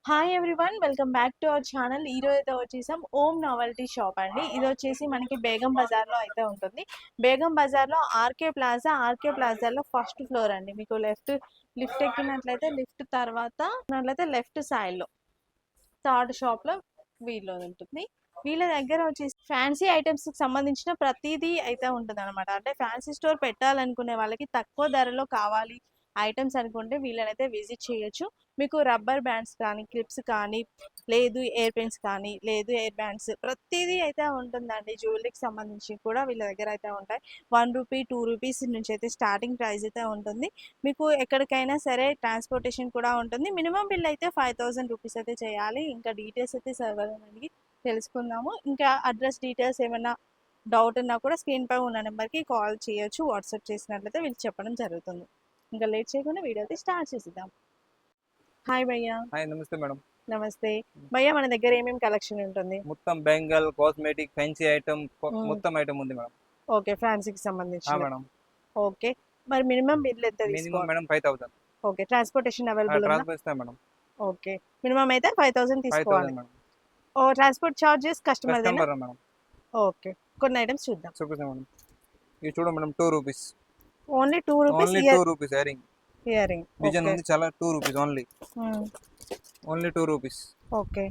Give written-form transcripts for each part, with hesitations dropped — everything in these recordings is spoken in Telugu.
Hi everyone welcome back to our channel. ఈ రోజు అయితే వచ్చేసాం ఓం నావెల్టీ షాప్ అండి. ఇది వచ్చేసి మనకి బేగం బజార్లో అయితే ఉంటుంది. బేగం బజార్లో ఆర్కే ప్లాజాలో ఫస్ట్ ఫ్లోర్ అండి. మీకు లిఫ్ట్ ఎక్కినట్లయితే లిఫ్ట్ తర్వాత లెఫ్ట్ సైడ్లో థర్డ్ షాప్లో వీళ్ళు ఉంటుంది. వీళ్ళ దగ్గర వచ్చేసి ఫ్యాన్సీ ఐటమ్స్కి సంబంధించిన ప్రతిదీ అయితే ఉంటుంది అనమాట. అంటే ఫ్యాన్సీ స్టోర్ పెట్టాలనుకునే వాళ్ళకి తక్కువ ధరలో కావాలి ఐటమ్స్ అనుకుంటే వీళ్ళనైతే విజిట్ చేయొచ్చు. మీకు రబ్బర్ బ్యాండ్స్ కానీ, క్లిప్స్ కానీ, లేదు ఎయిర్ పెన్స్ కానీ, లేదు ఎయిర్ బ్యాండ్స్ ప్రతిదీ అయితే ఉంటుందండి. జ్యువెలరీకి సంబంధించి కూడా వీళ్ళ దగ్గర అయితే ఉంటాయి. ₹1, ₹2 నుంచి అయితే స్టార్టింగ్ ప్రైస్ అయితే ఉంటుంది. మీకు ఎక్కడికైనా సరే ట్రాన్స్పోర్టేషన్ కూడా ఉంటుంది. మినిమం బిల్ అయితే ₹5000 అయితే చేయాలి. ఇంకా డీటెయిల్స్ అయితే సర్వర్ అడిగి తెలుసుకుందాము. ఇంకా అడ్రస్ డీటెయిల్స్ ఏమైనా డౌట్ ఉన్నా కూడా స్క్రీన్పై ఉన్న నెంబర్కి కాల్ చేయొచ్చు. వాట్సాప్ చేసినట్లయితే వీళ్ళు చెప్పడం జరుగుతుంది. ఇంకా లేట్ చేయకుండా వీడియో అయితే స్టార్ట్ చేసేద్దాం. హాయ్ భయ్యా. హాయ్ నమస్తే మేడం. నమస్తే భయ్యా. మన దగ్గర ఏమేమి కలెక్షన్ ఉంటుంది? మొత్తం బెంగల్ కాస్మెటిక్ ఫ్యాన్సీ ఐటమ్ మొత్తం ఐటమ్ ఉంది మేడం. ఓకే, ఫ్యాన్సీకి సంబంధించి మేడం. ఓకే, మరి మినిమం బిల్ ఎంత మినిమం తీసుకోవాలి? మేడం 5000. ఓకే, ట్రాన్స్పోర్టేషన్ అవైలబుల్ ఉందా? ట్రాన్స్ఫర్ ఇస్తాం మేడం. ఓకే, మినిమం అయితే 5000 తీసుకోవాలి. 5000 మేడం. ఓ transport charges customer customer madam. Okay, కొన్ని ఐటమ్స్ చూద్దాం. చూపిస్తాం మేడం. ఇది చూడు madam, ₹2. Only ₹2. Only ₹2 earring. Earring design ఉంది చాలా. ₹2 only. Only ₹2. Okay,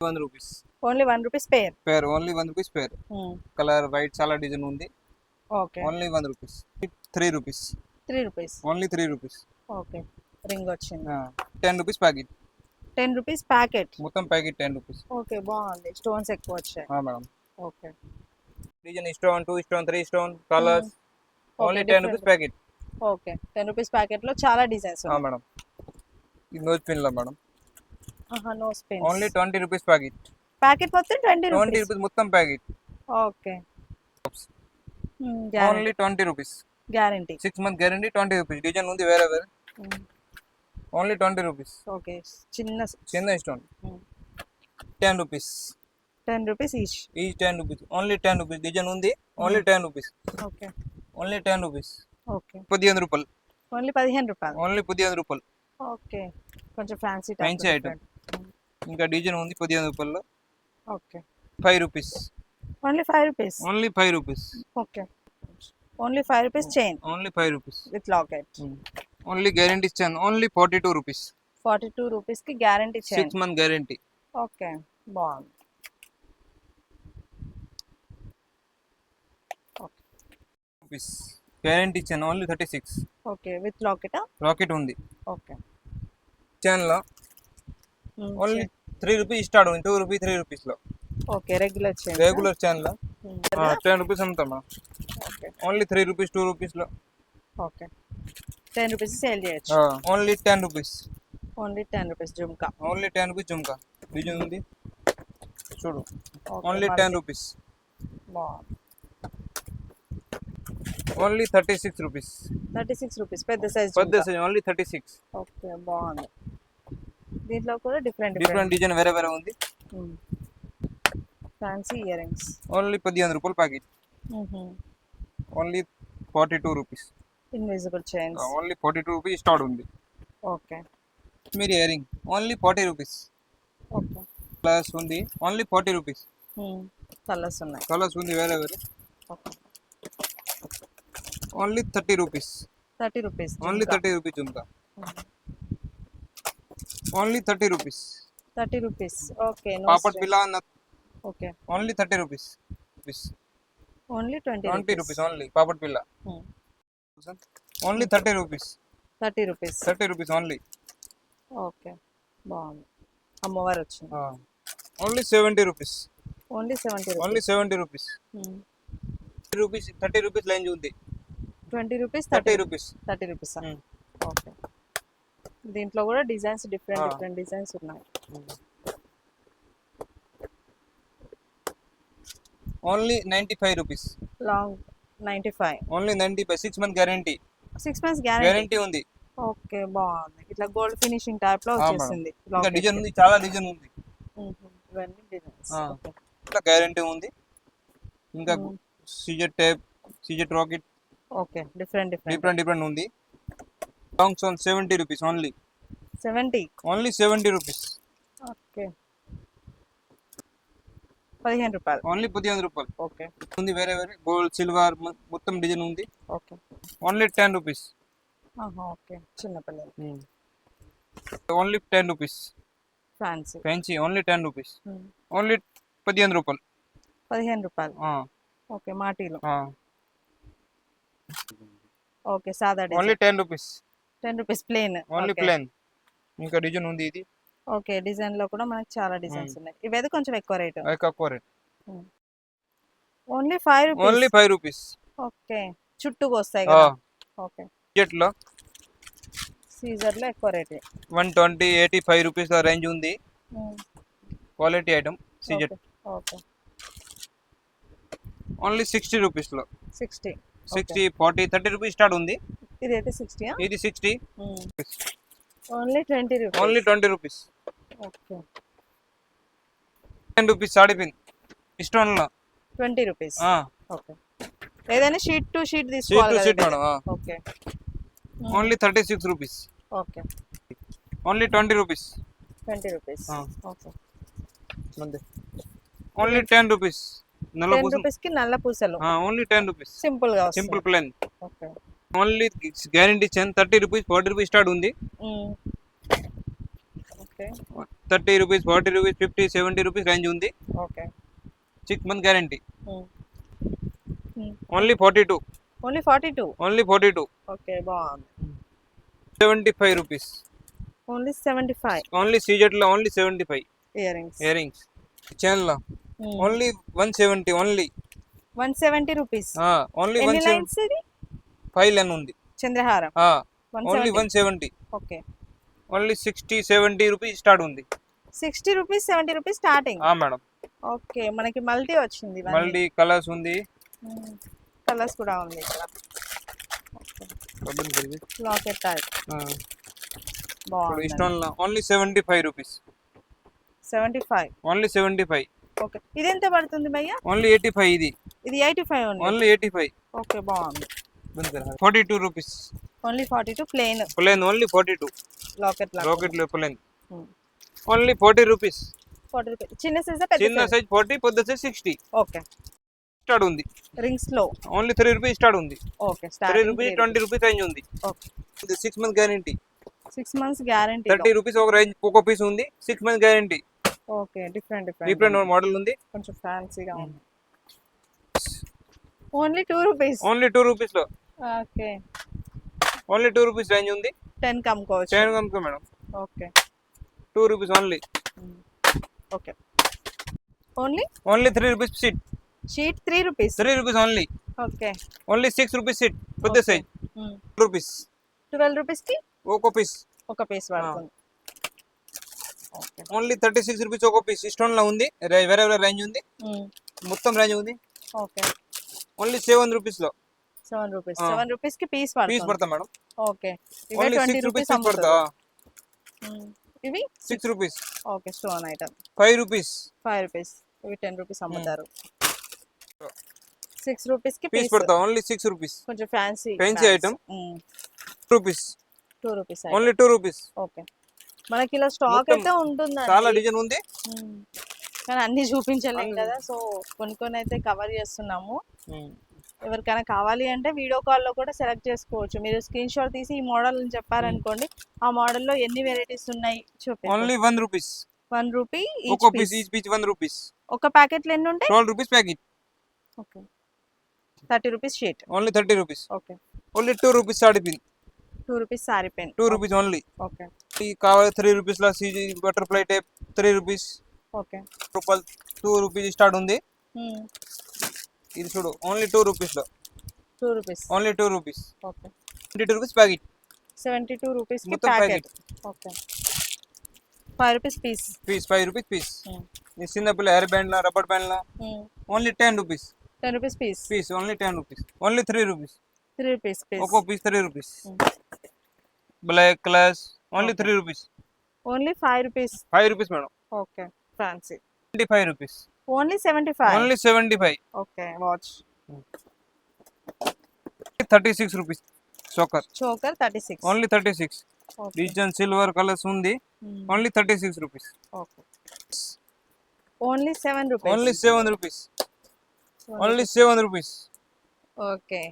₹1. Only ₹1 pair. Pair only ₹1 pair. Colour white చాలా డిజైన్ ఉంది. Okay, only ₹1. ₹3. ₹3. Only ₹3. Okay, ring వచ్చింది. ₹10 ప్యాకెట్. ₹10 ప్యాకెట్. మొత్తం ప్యాకెట్ ₹10. ఓకే, బాగుంది. స్టోన్స్ ఎక్కువ వచ్చాయి. Madam. Okay, design stone, 2 stone, 3 stone colours. Only ₹10 packet. Okay, ₹10 packet లో చాలా డిజైన్స్ ఉన్నాయి. మేడం. ఇది నోజ్ పిన్ లో madam. Nose pins. Only ₹20 packet. Packet మొత్తం ₹20. ₹20 మొత్తం packet. Okay, only ₹20. Guarantee. 6 month guarantee. ₹20. Design ఉంది వేరే వేరే. ఓన్లీ ₹20. ఓకే, చిన్న చిన్న స్టోన్. ₹10. ₹10 ఈచ్. ఈ ₹10. ఓన్లీ ₹10. డిజైన్ ఉంది. Only ₹10. Okay, only ₹10. Okay, ₹15. Only ₹15. Only ₹15. Okay, కొంచెం ఫ్యాన్సీ ఫ్యాన్సీ ఐటమ్. ఇంకా డిజైన్ ఉంది ₹15. Okay, ₹5. Only ₹5. Only ₹5. Okay, only ₹5 chain. Only ₹5. With locket. Only guarantee chain. Only ₹42. ₹42 కి guarantee chain. 6 month guarantee. Okay, బాగుంది. Guarantee chain. Only 36. Okay, with locket. Locket ఉంది. ఓకే, చైన్ లో ఓన్లీ ₹3 స్టార్ట్ ఉంది. ₹2, ₹3 లో. Okay, regular chain. Regular chain లో ₹10 అమ్ముతామా. ఓకే, ఓన్లీ ₹3, ₹2 లో. ఓకే, ₹10 సేల్ చేయొచ్చు. Only ₹10. Only ₹10 jhumka. Only ₹10 jhumka. Design ఉంది చూడు. Okay, only ₹10. బాగుంది. ఓన్లీ ₹36. ₹36 పెద్ద సైజ్. పెద్ద సైజ్ ఓన్లీ 36. ఓకే, బాగుంది. దీంట్లో కూడా డిఫరెంట్ డిజైన్ వేరే వేరే ఉంది. Fancy earrings. Only ₹15 packet. Only ₹42. Invisible chains. Only ₹42 start ఉంది. ఓకే, మీరు ఇయరింగ్ ఓన్లీ ₹40. ఓకే, ప్లస్ ఉంది. ఓన్లీ ₹40. కలర్స్ ఉన్నాయి. కలర్స్ ఉంది వేరే వేరే. Okay, only ₹30. ₹30. Only ₹30 jhumka. Only ₹30. ₹30. Okay, పాపడ్ పిల్ల. Okay, only ₹30. ఓన్లీ ₹20 ఓన్లీ పాపడ్ పిల్ల. ఓన్లీ ₹30. ₹30. ఓన్లీ. ఓకే, బాగుంది. అమ్మవారు వచ్చింది. ఓన్లీ ₹70. ఓన్లీ ₹70. ఓన్లీ ₹70. ₹30 రేంజ్ ఉంది. ₹20. ₹30. ఓకే, దీంట్లో కూడా డిజైన్స్ డిఫరెంట్ డిజైన్స్ ఉన్నాయి. Only ₹95. Long 95. Only 95. 6 month guarantee. 6 months guarantee ఉంది. ఓకే, బాగుంది. ఇట్లా గోల్డ్ ఫినిషింగ్ టైప్ లో వచ్చేసింది. ఇంకా డిజైన్ ఉంది, చాలా డిజైన్ ఉంది. ఇవన్నీ డిజైన్స్. ఇట్లా గ్యారంటీ ఉంది. ఇంకా సీజెట్ టేప్, సీజెట్ రాకెట్. ఓకే, డిఫరెంట్ ఉంది. లాంగ్ సోన్ ₹70 ఓన్లీ. 70. Only 70 rupees. ఓకే, 15 రూపాయలు. ఓన్లీ 15 రూపాయలు ఓకే ఉంది. వేరే వేరే గోల్డ్ సిల్వర్ మొత్తం డిజైన్ ఉంది. ఓకే. Only 10 rupees. ఓకే, చిన్నపిల్లలు only 10 rupees. Fancy fancy only 10 rupees. Only 15 రూపాయలు. 15 రూపాయలు. ఓకే, మాటీలో. ఓకే, సాదా only design 10 rupees. 10 rupees plain. Only plain. ఇంకా డిజైన్ ఉంది ఇది. ఓకే, డిజైన్ లో కూడా మనకి చాలా డిజైన్స్ ఉన్నాయి. ఇవైతే కొంచెం ఎక్కువ రేటు. ఎక్కువ rate. Only 5 rupees. Only 5 rupees. Okay, చుట్టూకు వస్తాయి కదా. ఓకే, బడ్జెట్ లో సీజర్ లో ఎక్కువ రేట్. 120 85 రూపీస్ రేంజ్ ఉంది. క్వాలిటీ ఐటమ్ సీజెట్. ఓకే, ఓన్లీ 60 రూపీస్ లో. 60 60 40 30 రూపీస్ స్టార్ట్ ఉంది. ఇదైతే 60. ఇది 60. Only 20 rupees. Only 20 rupees. Okay, 10 rupees sari pin stone లో 20 రూపీస్. ఓకే, ఏదైనా షీట్ టు షీట్ సీట్ తీసుకోవాలి టు కదా. Seat madam. Okay. Only 36 rupees. Okay, only 20 rupees. 20 rupees. Okay, only 10 rupees. 10 rupees కి నల్ల పూసలు. Only 10 rupees. సింపుల్ గా వస్తుంది. Simple plain. Okay, only guarantee 30 rupees 40 rupees start ఉంది. Okay, 30 rupees 40 rupees 50 70 rupees range ఉంది. Okay. 6 month guarantee. Only 42. Only 42. Only 42. Okay, బాగుంది. 75 రూపీస్. ఓన్లీ 75. ఓన్లీ సీజెట్ లో only 75. Ear rings. Ear rings chain లో ఓన్లీ 170. Only 170 rupees. ఓన్లీ ఎన్ని లైన్స్ ఇది? 5 లైన్ ఉంది. చంద్రహారం. Only 170. Okay, only 60 70 rupees start ఉంది. 60 rupees 70 rupees starting. Madam. Okay, మనకి మల్టీ వచ్చింది. మళ్ళీ కలర్స్ ఉంది. కలర్స్ కూడా ఉంది ఇక్కడ. లాకెట్ టైప్ బాగుంది. స్టోన్ లో ఓన్లీ 75 రూపీస్. 75. ఓన్లీ 75. ఓకే, ఇది ఎంత పడుతుంది భయ్యా? ఓన్లీ 85. ఇది 85 ఓన్లీ. ఓన్లీ 85. ఓకే, బాగుంది. 42 rupees. Only 42 plain. Plain only 42. Locket రాకెట్ లో ప్లేన్ ఓన్లీ 40 రూపీస్. 40 రూపీస్. చిన్న సైజ్ పెద్ద చిన్న సైజ్ 40 పెద్ద సైజ్ 60 ఓకే. స్టార్ట్ ఉంది. రింగ్స్ లో ఓన్లీ 3 రూపీస్ స్టార్ట్ ఉంది. ఓకే, 3 రూపీస్ 20 రూపీస్ రేంజ్ ఉంది. ఓకే, ఇది 6 month guarantee. 6 months guarantee. 30 rupees ఒక రేంజ్ ఒక పీస్ ఉంది. 6 month guarantee. Okay, different model ఉంది. కొంచెం ఫ్యాన్సీగా ఉంది. Only 2 rupees. ఓన్లీ 2 రూపీస్ లో. ఓకే, ఓన్లీ 2 రూపీస్ రేంజ్ ఉంది. 10 కమ్ముకోవచ్చు. 10 కమ్ముకో madam. Okay, 2 rupees only. Okay, only 3 rupees sheet. Sheet 3 rupees. 3 rupees only. Okay, only 6 rupees sheet పెద్ద సైజ్. 2 రూపీస్. 12 రూపీస్ కి ఒక పీస్. ఒక పీస్ పడుతుంది. ఓకే, ఓన్లీ 36 రూపీస్ ఒక పీస్. స్టోన్ లో ఉంది. వేరే వేరే రేంజ్ ఉంది. మొత్తం రేంజ్ ఉంది. ఓకే, ఓన్లీ 7 రూపీస్ లో. 7 రూపీస్. 7 రూపీస్ కి పీస్ పడుతుంది. పీస్ పడతా మేడం. ఓకే, ఇవి ఓన్లీ 20 6 రూపీస్ రూపీస్ పడతా. ఇవి 6 rupees. Okay, stone item 5 rupees. 5 rupees. ఇవి 10 రూపీస్ అమ్ముతారు. 6 రూపీస్ కి పీస్ పడతా. Only 6 rupees. కొంచెం fancy item. 2 rupees. 2 rupees. Only 2 rupees. Okay, మనకి ఇలా స్టాక్ అయితే ఉంటుంది. చాలా డిజైన్ ఉంది. కానీ అన్ని చూపించలేం కదా, సో కొన్ని అయితే కవర్ చేస్తున్నాము. ఎవరికైనా కావాలి అంటే వీడియో కాల్లో కూడా సెలెక్ట్ చేసుకోవచ్చు. మీరు స్క్రీన్ షాట్ తీసి ఈ మోడల్ అని చెప్పారనుకోండి, ఆ మోడల్లో ఎన్ని వెరైటీస్ ఉన్నాయి చూపి. Only 1 rupees. 1 రూపీ ఒక పీస్. Each piece 1 rupees. ఒక ప్యాకెట్లో ఎన్ని ఉంటాయి? 12 rupees packet. Okay, 30 rupees sheet. Only 30 rupees. Okay, only 2 rupees sari pin. 2 rupees sari pen. 2 rupees only. Okay, కావాలి 3 రూపీస్ లో సీజీ బటర్ఫ్లై టైప్ 3 రూపీస్. ఓకే, రూపాయలు 2 రూపీస్ స్టార్ట్ ఉంది. ఇది చూడు ఓన్లీ 2 రూపీస్ లో. 2 rupees. Only 2 rupees. Okay, 22 rupees packet. 72 rupees కి మొత్తం packet. Okay, 5 rupees piece. 5 rupees piece. ఈ చిన్న పిల్ల హెయిర్ బ్యాండ్ లా రబ్బర్ బ్యాండ్ లా only 10 rupees. 10 rupees piece. Only 10 rupees. Only 3 rupees. 3 rupees piece. ఒక్కో piece 3 rupees. Black class only 3 rupees. Only 5 rupees. 5 rupees madam. Okay, fancy 25 rupees. Only 75. Only 75. Okay, watch 36 rupees. Choker 36. Only 36. Okay. Digital silver colours ఉంది. Only 36 rupees. Okay. Only 7 rupees. Only 7 rupees. Only 7 rupees. Okay.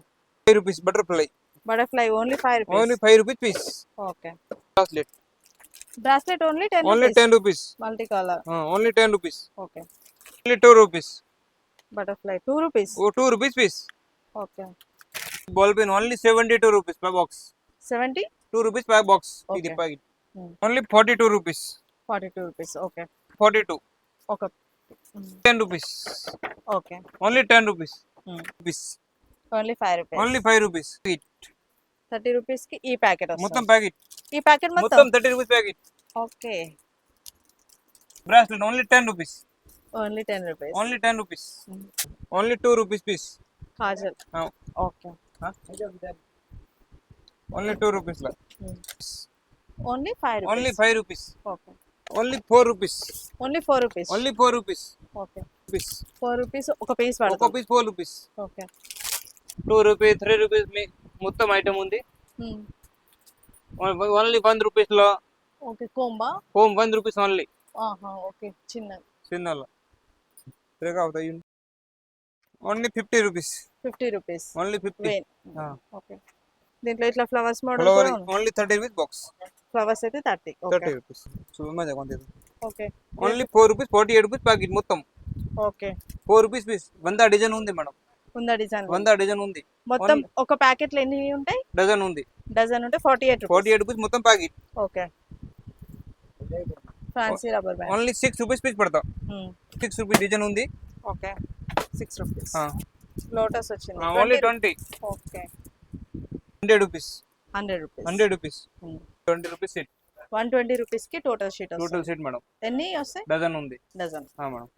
5 rupees butterfly. Butterfly only 5 rupees. Only 5 rupees piece. Okay. Bracelet. Bracelet only 10 only rupees. 10 rupees. Multi colour. Only 10 rupees. Okay. Only 2 rupees. Butterfly 2 rupees. 2 rupees piece. Okay. Ball pen only 72 rupees per box. 70. 2 rupees per box. ఇది Okay. Packet. Only 42 rupees. 42 rupees. Okay. 42. ఒక 10 rupees. Okay. Only 10 rupees. Rupees. Only 5 rupees. Only 5 rupees. 30 rupees కి ఈ ప్యాకెట్ మొత్తం వస్తుంది. ప్యాకెట్. ఈ ప్యాకెట్ మొత్తం మొత్తం 30 rupees packet. Okay. Bracelet only 10 rupees. Only 10 rupees. Only 10 rupees. Only 2 rupees piece. Kajal. Okay. Only 2 rupees లా. Only 5 rupees. Only 5 rupees. Okay. Only 4 rupees. Only 4 rupees. Only 4 rupees. Okay. Piece. 4 rupees ఒక పీస్ ఒక పడుతుంది. Piece 4 rupees. Okay. 2 rupees 3 rupees మీ మొత్తం ఐటమ్ ఉంది. ఓన్లీ 1 రూపీస్ లో. ఓకే. కోంబా. Home 1 rupees only. ఆహా. ఓకే. చిన్నది. చిన్నలో రేగా అవుతాయి. Only 50 rupees. 50 రూపీస్. ఓన్లీ 50. వెయిన్. ఓకే. దీంట్లో ఇట్లా ఫ్లవర్స్ మోడల్ ఫ్లవర్ కూడా ఉంది. Only 30 rupees box. ఫ్లవర్స్ అయితే 30. 30 ఓకే. రూపీస్. సో మజా కొంత. Okay. Only 4 rupees 48 rupees packet మొత్తం. ఓకే. 4 rupees piece. 100 డిజైన్ ఉంది మేడం. ఉందా డిజైన్? 100 డిజైన్ ఉంది. మొత్తం ఒక ప్యాకెట్ లో ఎన్ని ఉంటాయి? డజన్ ఉంది. డజన్ ఉంటే 48 రూపీస్. 48 రూపీస్ మొత్తం packet. Okay. Fancy rubber band. Only 6 rupees piece పడతా. 6 రూపీస్ డిజైన్ ఉంది. ఓకే. 6 రూపీస్. ఆ లోటస్ వచ్చింది. Only 20. Okay. 100 rupees. 100 rupees. 100 rupees. 20 rupees set. 120 rupees కి టోటల్ షీట్ టోటల్ వస్తుంది. Set madam. ఎన్ని వస్తాయి? డజన్ ఉంది. డజన్. మేడం.